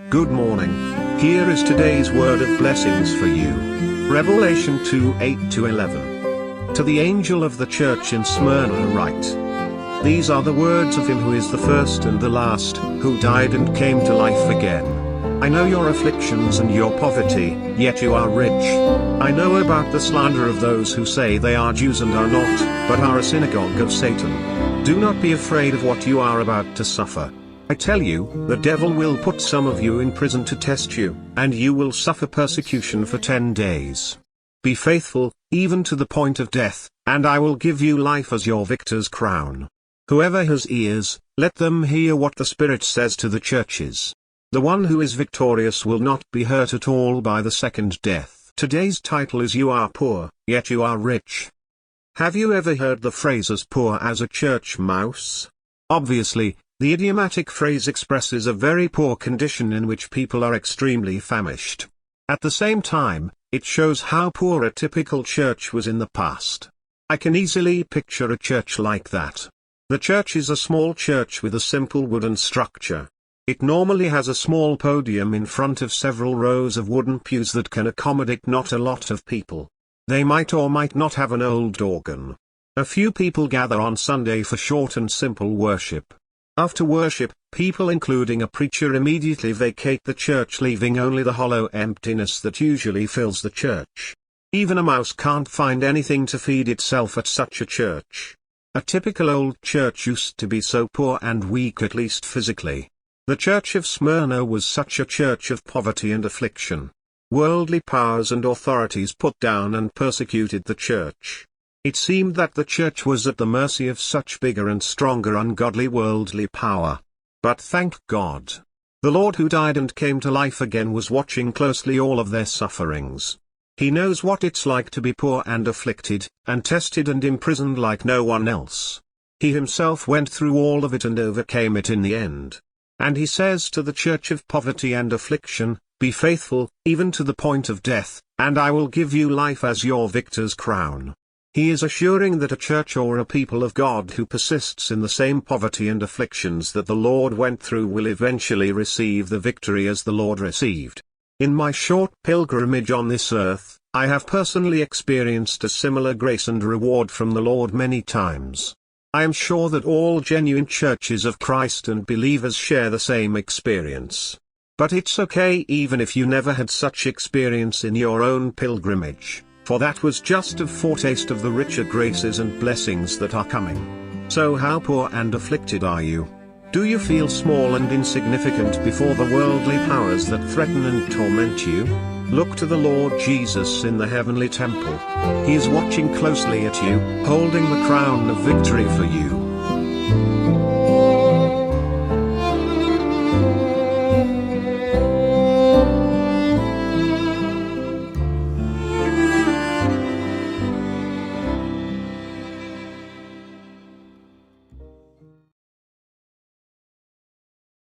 Good morning. Here is today's word of blessings for you. Revelation 2:8-11. To the angel of the church in Smyrna write. These are the words of him who is the first and the last, who died and came to life again. I know your afflictions and your poverty, yet you are rich. I know about the slander of those who say they are Jews and are not, but are a synagogue of Satan. Do not be afraid of what you are about to suffer. I tell you, the devil will put some of you in prison to test you, and you will suffer persecution for 10 days. Be faithful, even to the point of death, and I will give you life as your victor's crown. Whoever has ears, let them hear what the Spirit says to the churches. The one who is victorious will not be hurt at all by the second death. Today's title is You Are Poor, Yet You Are Rich. Have you ever heard the phrase as poor as a church mouse? Obviously, the idiomatic phrase expresses a very poor condition in which people are extremely famished. At the same time, it shows how poor a typical church was in the past. I can easily picture a church like that. The church is a small church with a simple wooden structure. It normally has a small podium in front of several rows of wooden pews that can accommodate not a lot of people. They might or might not have an old organ. A few people gather on Sunday for short and simple worship. After worship, people including a preacher immediately vacate the church, leaving only the hollow emptiness that usually fills the church. Even a mouse can't find anything to feed itself at such a church. A typical old church used to be so poor and weak, at least physically. The church of Smyrna was such a church of poverty and affliction. Worldly powers and authorities put down and persecuted the church. It seemed that the church was at the mercy of such bigger and stronger ungodly worldly power. But thank God, the Lord who died and came to life again was watching closely all of their sufferings. He knows what it's like to be poor and afflicted, and tested and imprisoned like no one else. He himself went through all of it and overcame it in the end. And he says to the church of poverty and affliction, be faithful, even to the point of death, and I will give you life as your victor's crown. He is assuring that a church or a people of God who persists in the same poverty and afflictions that the Lord went through will eventually receive the victory as the Lord received. In my short pilgrimage on this earth, I have personally experienced a similar grace and reward from the Lord many times. I am sure that all genuine churches of Christ and believers share the same experience. But it's okay even if you never had such experience in your own pilgrimage, for that was just a foretaste of the richer graces and blessings that are coming. So how poor and afflicted are you? Do you feel small and insignificant before the worldly powers that threaten and torment you? Look to the Lord Jesus in the heavenly temple. He is watching closely at you, holding the crown of victory for you.